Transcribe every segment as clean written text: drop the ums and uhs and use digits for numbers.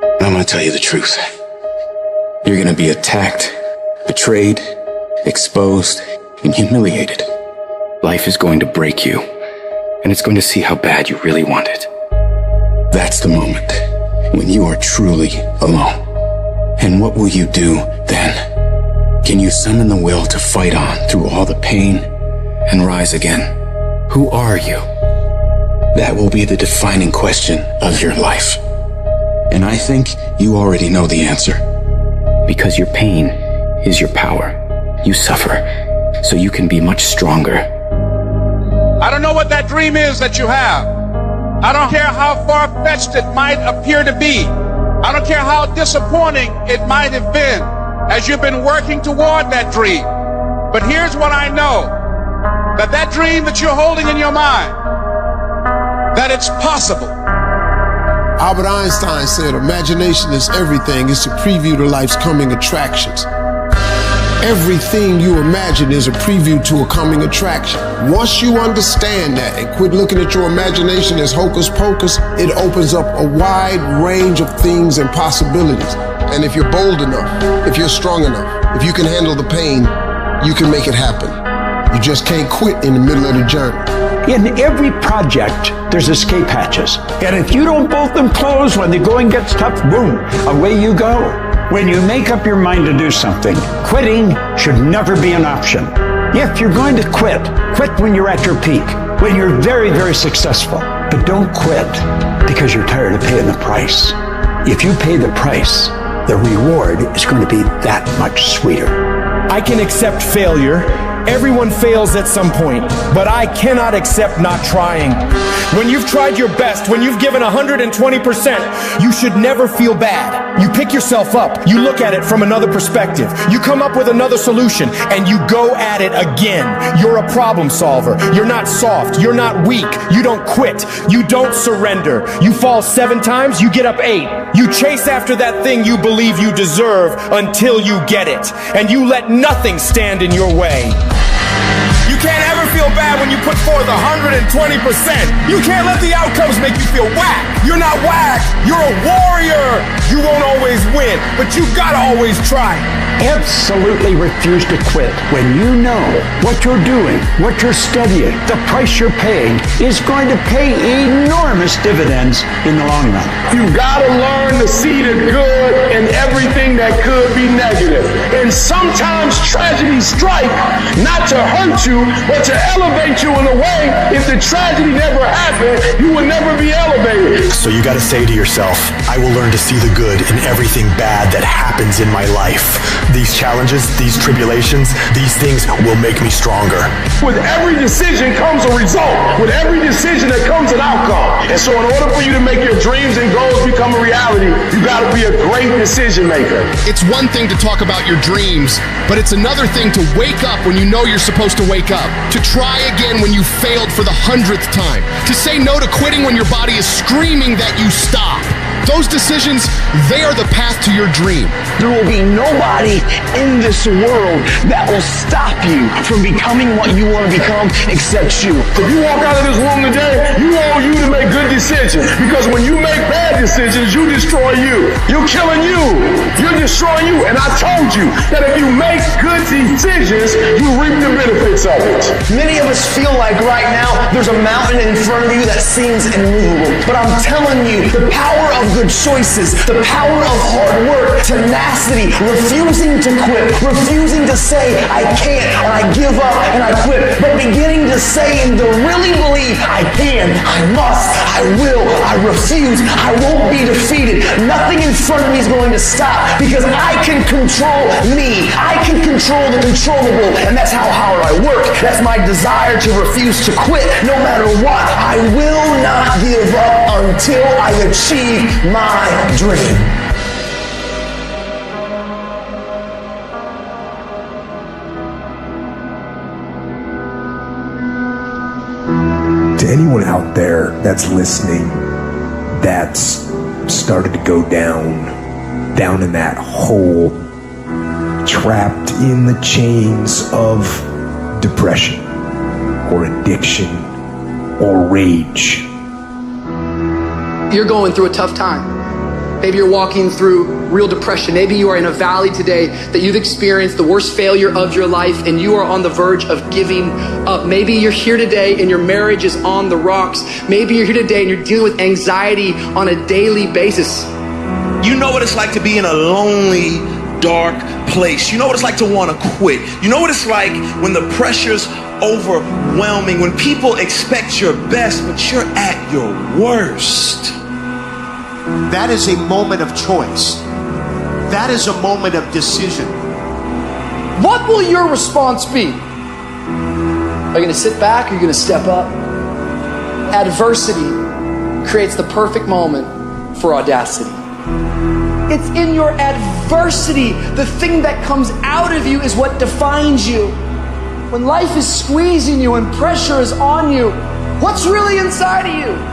And I'm gonna tell you the truth. You're gonna be attacked, betrayed, exposed, and humiliated. Life is going to break you, and it's going to see how bad you really want it. That's the moment when you are truly alone. And what will you do then? Can you summon the will to fight on through all the pain and rise again? Who are you? That will be the defining question of your life. And I think you already know the answer. Because your pain is your power. You suffer, so you can be much stronger. I don't know what that dream is that you have. I don't care how far-fetched it might appear to be. I don't care how disappointing it might have been as you've been working toward that dream. But here's what I know, that dream that you're holding in your mind, that it's possible. Albert Einstein said, imagination is everything. It's a preview to life's coming attractions. Everything you imagine is a preview to a coming attraction. Once you understand that and quit looking at your imagination as hocus pocus, it opens up a wide range of things and possibilities. And if you're bold enough, if you're strong enough, if you can handle the pain, you can make it happen. You just can't quit in the middle of the journey. In every project, there's escape hatches. And if you don't bolt them closed when the going gets tough, boom, away you go. When you make up your mind to do something, quitting should never be an option. If you're going to quit when you're at your peak, when you're very, very successful. But don't quit because you're tired of paying the price. If you pay the price, the reward is going to be that much sweeter. I can accept failure. Everyone fails at some point, but I cannot accept not trying. When you've tried your best, when you've given 120%, you should never feel bad. You pick yourself up, you look at it from another perspective, you come up with another solution, and you go at it again. You're a problem solver. You're not soft. You're not weak. You don't quit. You don't surrender. You fall 7 times, you get up 8. You chase after that thing you believe you deserve until you get it, and you let nothing stand in your way. You can't ever feel bad when you put forth 120%. You can't let the outcomes make you feel whack. You're not whack. You're a warrior. You won't always win, but you gotta always try. Absolutely refuse to quit when you know what you're doing, what you're studying, the price you're paying is going to pay enormous dividends in the long run. You gotta learn to see the good in everything that could be negative. And sometimes tragedies strike not to hurt you, but to elevate you in a way. If the tragedy never happened, you would never be elevated. So you gotta say to yourself, I will learn to see the good in everything bad that happens in my life. These challenges, these tribulations, these things will make me stronger. With every decision comes a result. With every decision there comes an outcome. And so in order for you to make your dreams and goals become a reality, you gotta be a great decision maker. It's one thing to talk about your dreams, but it's another thing to wake up when you know you're supposed to wake up, to try again when you failed for the 100th time, to say no to quitting when your body is screaming that you stop. Those decisions, they are the path to your dream. There will be nobody in this world that will stop you from becoming what you want to become except you. If you walk out of this room today, you want you to make good decisions. Because when you make bad decisions, you destroy you. You're killing you. You're destroying you. And I told you that if you make good decisions, you reap the benefits of it. Many of us feel like right now there's a mountain in front of you that seems immovable. But I'm telling you, the power of good choices, the power of hard work, tenacity, refusing to quit, refusing to say I can't and I give up and I quit, but beginning to say and to really believe I can, I must, I will, I refuse, I won't be defeated. Nothing in front of me is going to stop because I can control me. I can control the controllable, and that's how hard I work. That's my desire to refuse to quit no matter what. I will not give up until I achieve my dream. To anyone out there that's listening, that's started to go down in that hole, trapped in the chains of depression or addiction or rage. You're going through a tough time. Maybe you're walking through real depression. Maybe you are in a valley today that you've experienced the worst failure of your life and you are on the verge of giving up. Maybe you're here today and your marriage is on the rocks. Maybe you're here today and you're dealing with anxiety on a daily basis. You know what it's like to be in a lonely, dark place. You know what it's like to want to quit. You know what it's like when the pressure's overwhelming, when people expect your best, but you're at your worst. That is a moment of choice. That is a moment of decision. What will your response be? Are you going to sit back or are you going to step up? Adversity creates the perfect moment for audacity. It's in your adversity, the thing that comes out of you is what defines you. When life is squeezing you and pressure is on you, what's really inside of you?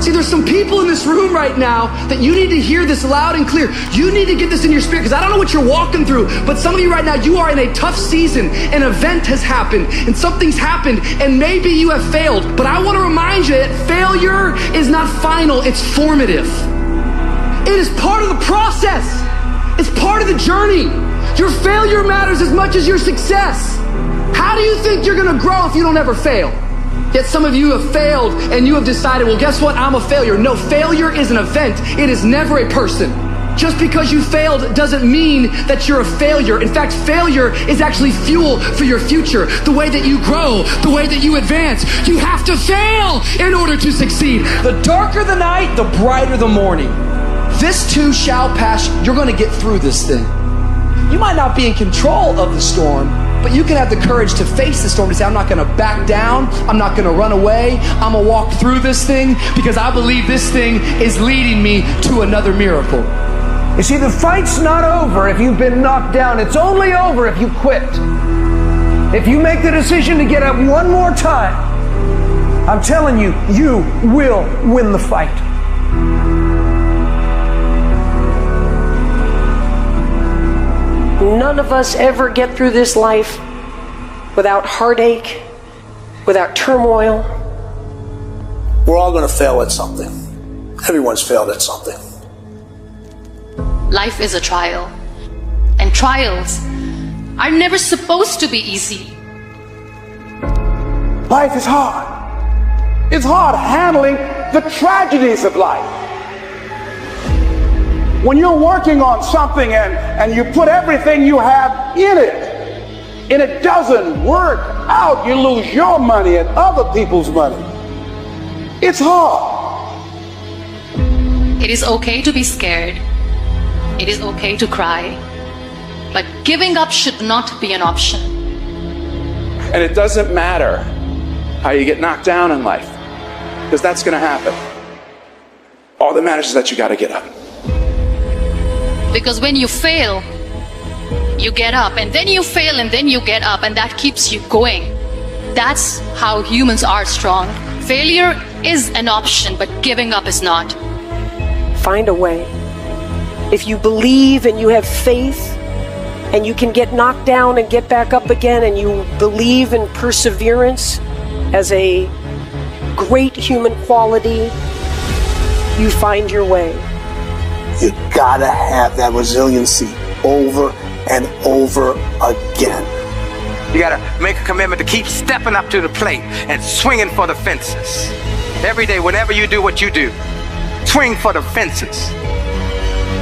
See, there's some people in this room right now that you need to hear this loud and clear. You need to get this in your spirit, because I don't know what you're walking through, but some of you right now, you are in a tough season. An event has happened and something's happened and maybe you have failed. But I want to remind you that failure is not final, it's formative. It is part of the process. It's part of the journey. Your failure matters as much as your success. How do you think you're going to grow if you don't ever fail? Yet some of you have failed and you have decided, well, guess what? I'm a failure. No, failure is an event. It is never a person. Just because you failed doesn't mean that you're a failure. In fact, failure is actually fuel for your future. The way that you grow, the way that you advance. You have to fail in order to succeed. The darker the night, the brighter the morning. This too shall pass. You're going to get through this thing. You might not be in control of the storm, but you can have the courage to face the storm, to say, I'm not going to back down. I'm not going to run away. I'm going to walk through this thing because I believe this thing is leading me to another miracle. You see, the fight's not over if you've been knocked down. It's only over if you quit. If you make the decision to get up one more time, I'm telling you, you will win the fight. None of us ever get through this life without heartache, without turmoil. We're all going to fail at something. Everyone's failed at something. Life is a trial, and trials are never supposed to be easy. Life is hard. It's hard handling the tragedies of life. When you're working on something and you put everything you have in it, and it doesn't work out, you lose your money and other people's money. It's hard. It is okay to be scared. It is okay to cry. But giving up should not be an option. And it doesn't matter how you get knocked down in life, because that's going to happen. All that matters is that you got to get up. Because when you fail, you get up, and then you fail, and then you get up, and that keeps you going. That's how humans are strong. Failure is an option, but giving up is not. Find a way. If you believe and you have faith, and you can get knocked down and get back up again, and you believe in perseverance as a great human quality, you find your way. You gotta have that resiliency over and over again. You gotta make a commitment to keep stepping up to the plate and swinging for the fences. Every day, whenever you do what you do, swing for the fences.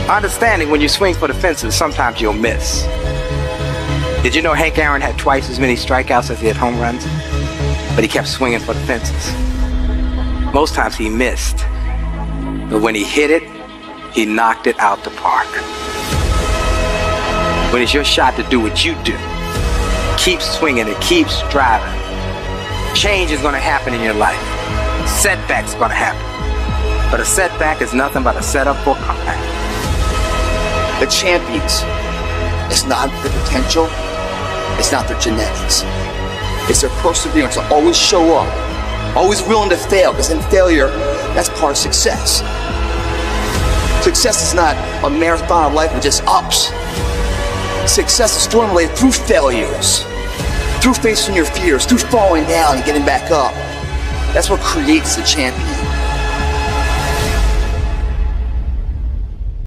Understanding when you swing for the fences, sometimes you'll miss. Did you know Hank Aaron had twice as many strikeouts as he had home runs? But he kept swinging for the fences. Most times he missed. But when he hit it, he knocked it out the park. When it's your shot to do what you do, keep swinging and keep driving. Change is going to happen in your life. Setbacks are going to happen. But a setback is nothing but a setup for a comeback. The champions, it's not their potential, it's not their genetics. It's their perseverance to always show up, always willing to fail, because in failure, that's part of success. Success is not a marathon of life with just ups. Success is formulated through failures, through facing your fears, through falling down and getting back up. That's what creates the champion.